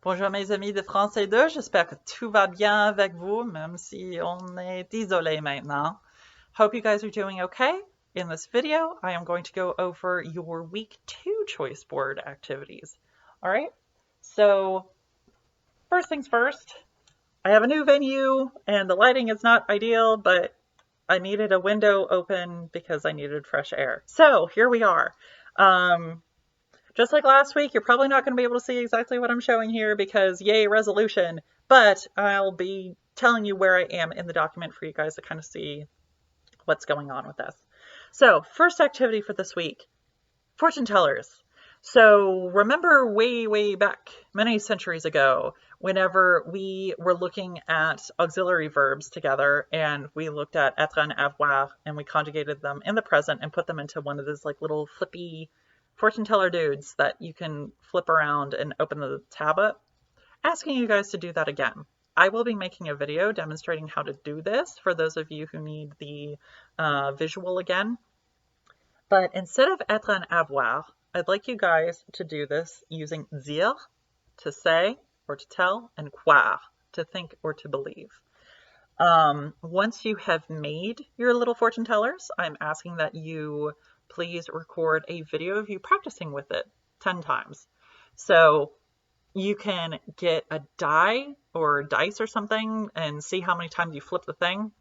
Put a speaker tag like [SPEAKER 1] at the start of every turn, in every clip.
[SPEAKER 1] Bonjour mes amis de Fr2, j'espère que tout va bien avec vous, même si on est isolé maintenant. Hope you guys are doing okay. In this video, I am going to go over your week 2 choice board activities. All right, so first things first, I have a new venue and the lighting is not ideal, but I needed a window open because I needed fresh air. So here we are. Just like last week, you're probably not going to be able to see exactly what I'm showing here because yay, resolution, but I'll be telling you where I am in the document for you guys to kind of see what's going on with this. So first activity for this week, fortune tellers. So remember way back many centuries ago, whenever we were looking at auxiliary verbs together and we looked at être and avoir and we conjugated them in the present and put them into one of those like little flippy fortune teller dudes that you can flip around and open the tab up, asking you guys to do that again. I will be making a video demonstrating how to do this for those of you who need the visual again. But instead of être and avoir, I'd like you guys to do this using dire, to say or to tell, and croire, to think or to believe. Once you have made your little fortune tellers, I'm asking that you please record a video of you practicing with it 10 times. So you can get a die or dice or something and see how many times you flip the thing,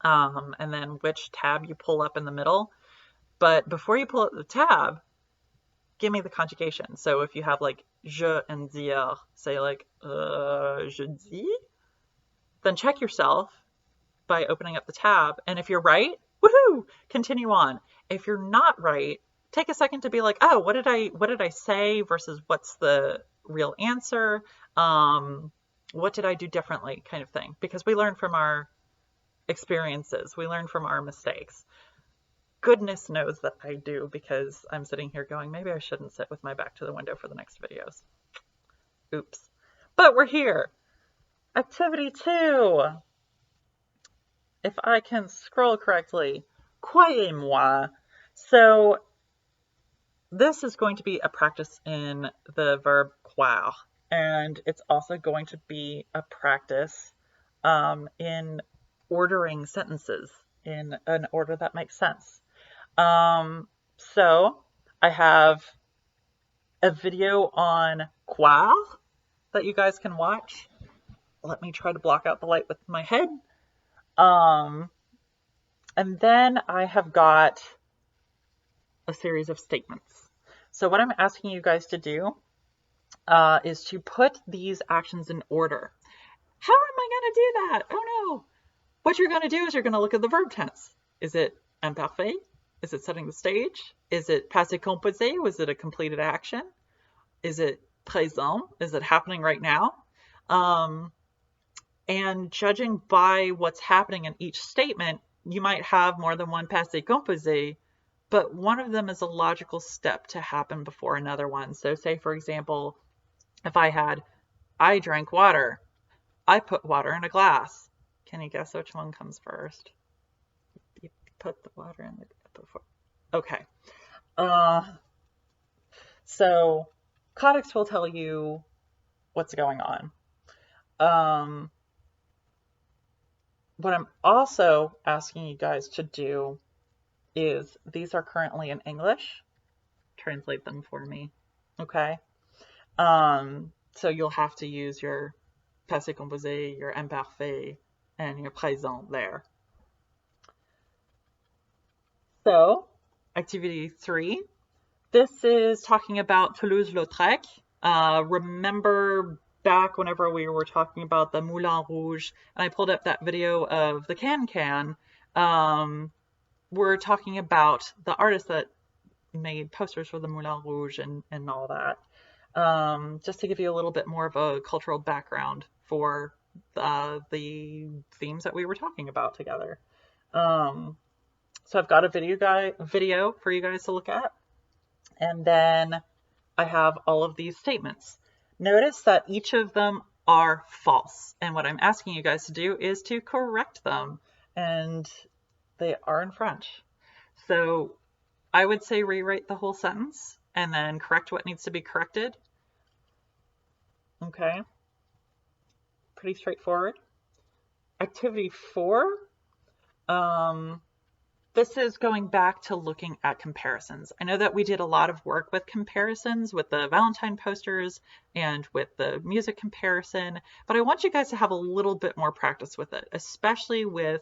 [SPEAKER 1] and then which tab you pull up in the middle. But before you pull up the tab, give me the conjugation. So if you have like je and dire, say like je dis, then check yourself by opening up the tab. And if you're right, woohoo, continue on. If you're not right, take a second to be like, oh, what did I say versus what's the real answer? What did I do differently, kind of thing? Because we learn from our experiences. We learn from our mistakes. Goodness knows that I do, because I'm sitting here going, maybe I shouldn't sit with my back to the window for the next videos. Oops. But we're here. Activity 2. If I can scroll correctly, croyez-moi. So this is going to be a practice in the verb croire, and it's also going to be a practice in ordering sentences in an order that makes sense. So I have a video on croire that you guys can watch. Let me try to block out the light with my head. And then I have got a series of statements. So what I'm asking you guys to do is to put these actions in order. How am I going to do that? Oh no. What you're going to do is you're going to look at the verb tense. Is it imparfait? Is it setting the stage? Is it passé composé? Was it a completed action? Is it présent? Is it happening right now? And judging by what's happening in each statement, you might have more than one passé composé, but one of them is a logical step to happen before another one. So say, for example, if I had, I drank water, I put water in a glass. Can you guess which one comes first? You put the water in the before. Okay. So Codex will tell you what's going on. What I'm also asking you guys to do is, these are currently in English, translate them for me, okay? So you'll have to use your passé composé, your imparfait, and your présent there. So, activity 3, this is talking about Toulouse-Lautrec. Remember back whenever we were talking about the Moulin Rouge, and I pulled up that video of the can-can, we're talking about the artist that made posters for the Moulin Rouge and all that. Just to give you a little bit more of a cultural background for the themes that we were talking about together. So I've got a video for you guys to look at, and then I have all of these statements. Notice that each of them are false, and what I'm asking you guys to do is to correct them, and they are in French. So I would say rewrite the whole sentence and then correct what needs to be corrected. Okay, pretty straightforward. Activity 4, um, this is going back to looking at comparisons. I know that we did a lot of work with comparisons with the Valentine posters and with the music comparison, but I want you guys to have a little bit more practice with it, especially with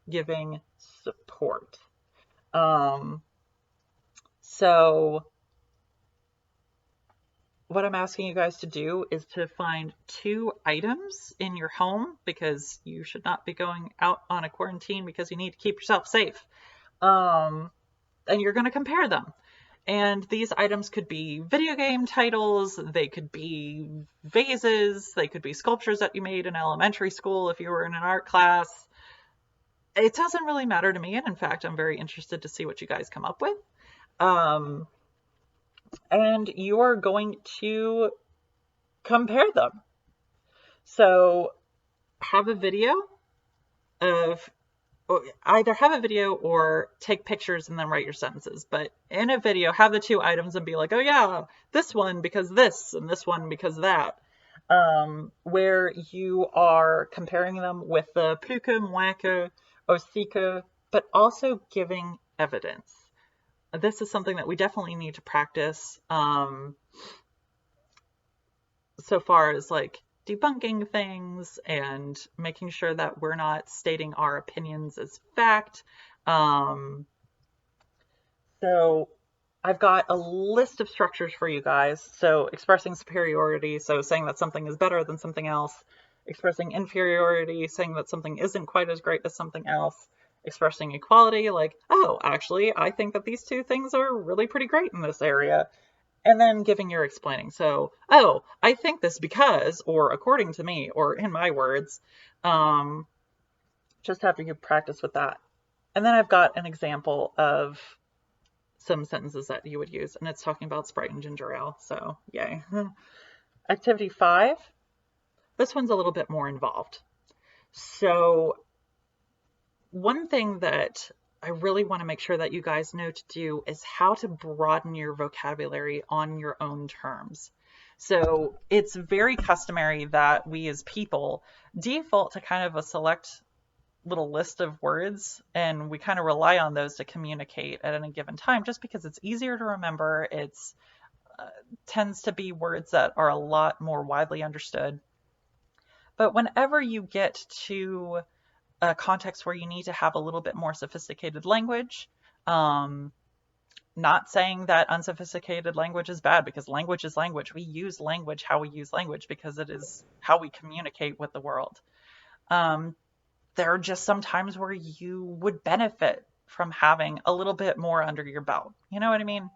[SPEAKER 1] giving support. So what I'm asking you guys to do is to find 2 items in your home, because you should not be going out on a quarantine because you need to keep yourself safe. And you're going to compare them. And these items could be video game titles, they could be vases, they could be sculptures that you made in elementary school if you were in an art class. It doesn't really matter to me, and in fact, I'm very interested to see what you guys come up with. Um, and you're going to compare them. So have a video of, either have a video or take pictures and then write your sentences. But in a video, have the 2 items and be like, oh yeah, this one because this and this one because that. Where you are comparing them with the puka, mwaka, osika, but also giving evidence. This is something that we definitely need to practice, so far as like debunking things and making sure that we're not stating our opinions as fact. So I've got a list of structures for you guys. So expressing superiority, so saying that something is better than something else. Expressing inferiority, saying that something isn't quite as great as something else. Expressing equality, like, oh, actually, I think that these 2 things are really pretty great in this area. And then giving your explaining. So, oh, I think this because, or according to me, or in my words. Just have to practice with that. And then I've got an example of some sentences that you would use, and it's talking about Sprite and ginger ale, so yay. Activity 5, this one's a little bit more involved. So one thing that I really want to make sure that you guys know to do is how to broaden your vocabulary on your own terms. So it's very customary that we as people default to kind of a select little list of words, and we kind of rely on those to communicate at any given time just because it's easier to remember. It's tends to be words that are a lot more widely understood. But whenever you get to a context where you need to have a little bit more sophisticated language, not saying that unsophisticated language is bad, because language is language. We use language how we use language because it is how we communicate with the world. There are just some times where you would benefit from having a little bit more under your belt. You know what I mean?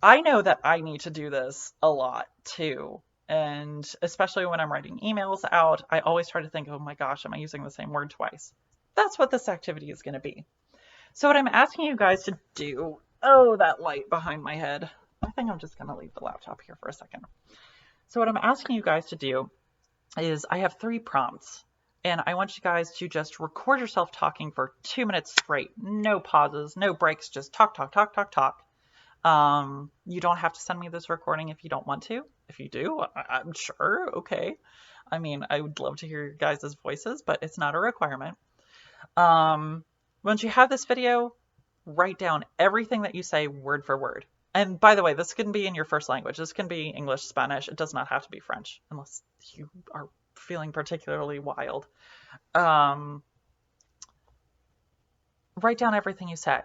[SPEAKER 1] I know that I need to do this a lot too. And especially when I'm writing emails out, I always try to think, oh my gosh, am I using the same word twice? That's what this activity is going to be. So what I'm asking you guys to do, oh, that light behind my head. I think I'm just going to leave the laptop here for a second. So what I'm asking you guys to do is I have 3 prompts, and I want you guys to just record yourself talking for 2 minutes straight. No pauses, no breaks, just talk, talk, talk, talk, talk. You don't have to send me this recording if you don't want to. If you do, I'm sure, okay. I mean, I would love to hear your guys' voices, but it's not a requirement. Once you have this video, write down everything that you say word for word. And by the way, this can be in your first language. This can be English, Spanish. It does not have to be French unless you are feeling particularly wild. Write down everything you say.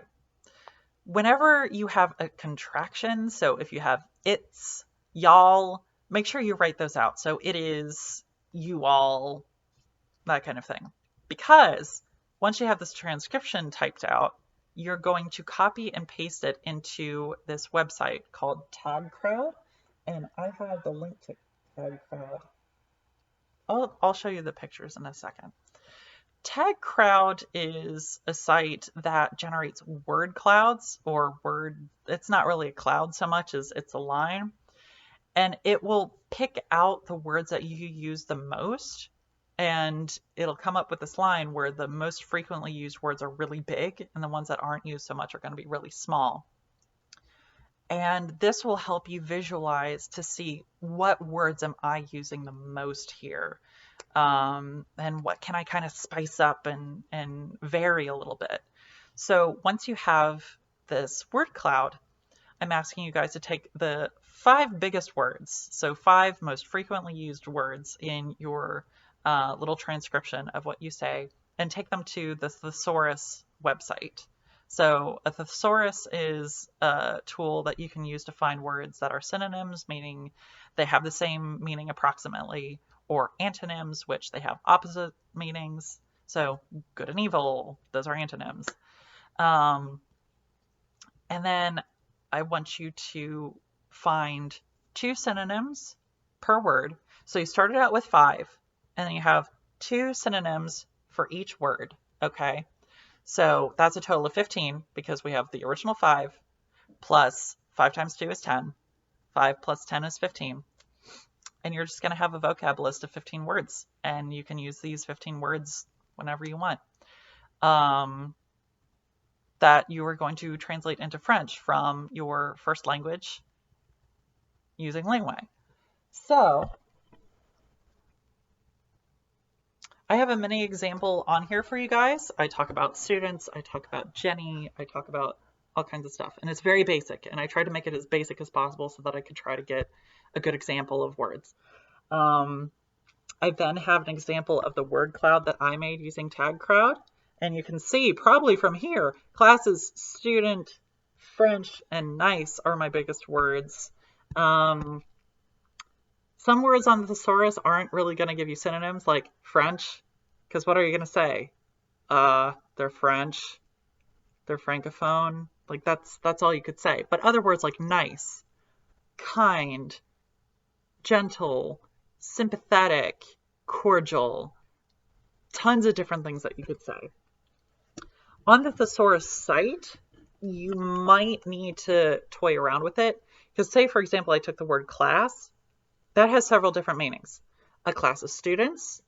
[SPEAKER 1] Whenever you have a contraction, so if you have it's, y'all, make sure you write those out. So it is, you all, that kind of thing. Because once you have this transcription typed out, you're going to copy and paste it into this website called TagCrowd. And I have the link to TagCrowd. I'll show you the pictures in a second. TagCrowd is a site that generates word clouds, or it's not really a cloud so much as it's a line. And it will pick out the words that you use the most, and it'll come up with this line where the most frequently used words are really big and the ones that aren't used so much are going to be really small. And this will help you visualize to see what words am I using the most here, and what can I kind of spice up and vary a little bit. So once you have this word cloud, I'm asking you guys to take the 5 biggest words, so 5 most frequently used words in your little transcription of what you say, and take them to the thesaurus website. So a thesaurus is a tool that you can use to find words that are synonyms, meaning they have the same meaning approximately, or antonyms, which they have opposite meanings. So good and evil, those are antonyms. And then I want you to find 2 synonyms per word. So you started out with 5, and then you have 2 synonyms for each word, okay? So that's a total of 15 because we have the original 5 plus 5 times 2 is 10. 5 plus 10 is 15. And you're just going to have a vocab list of 15 words, and you can use these 15 words whenever you want. That you are going to translate into French from your first language using Lingway. So I have a mini example on here for you guys. I talk about students, I talk about Jenny, I talk about all kinds of stuff. And it's very basic, and I try to make it as basic as possible so that I could try to get a good example of words. I then have an example of the word cloud that I made using Tag Crowd. And you can see probably from here, classes, student, French, and nice are my biggest words. Some words on the thesaurus aren't really going to give you synonyms, like French, because what are you going to say? They're French, they're Francophone. Like that's all you could say. But other words like nice, kind, gentle, sympathetic, cordial, tons of different things that you could say. On the thesaurus site, you might need to toy around with it. Because say, for example, I took the word class. That has several different meanings. A class of students,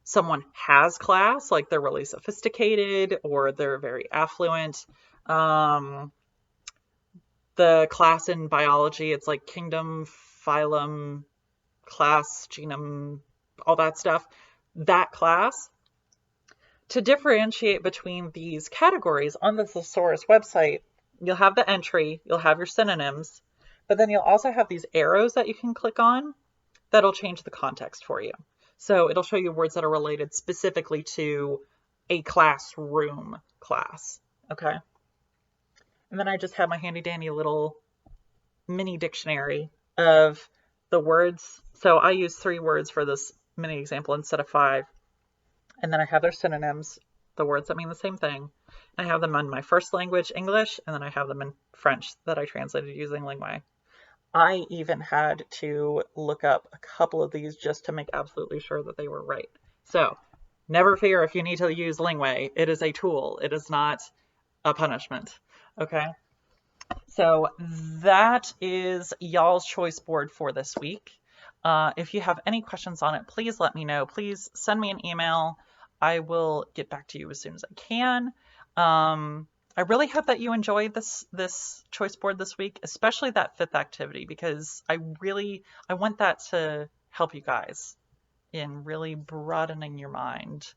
[SPEAKER 1] someone has class, like they're really sophisticated or they're very affluent. The class in biology, it's like kingdom, phylum, class, genome, all that stuff. That class. To differentiate between these categories on the thesaurus website, you'll have the entry, you'll have your synonyms, but then you'll also have these arrows that you can click on that'll change the context for you. So it'll show you words that are related specifically to a classroom class, okay? And then I just have my handy dandy little mini dictionary of the words. So I use 3 words for this mini example instead of 5. And then I have their synonyms, the words that mean the same thing. I have them in my first language, English, and then I have them in French that I translated using Lingway. I even had to look up a couple of these just to make absolutely sure that they were right. So never fear if you need to use Lingway. It is a tool. It is not a punishment. Okay? So that is y'all's choice board for this week. If you have any questions on it, please let me know. Please send me an email. I will get back to you as soon as I can. I really hope that you enjoyed this choice board this week, especially that 5th activity, because I want that to help you guys in really broadening your mind,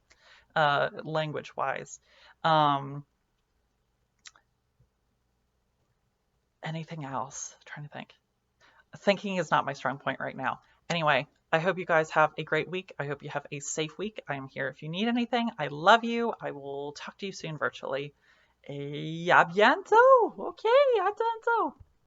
[SPEAKER 1] language-wise. Anything else? I'm trying to think. Thinking is not my strong point right now. Anyway, I hope you guys have a great week. I hope you have a safe week. I am here if you need anything. I love you. I will talk to you soon virtually. Et à bientôt. Okay, à bientôt.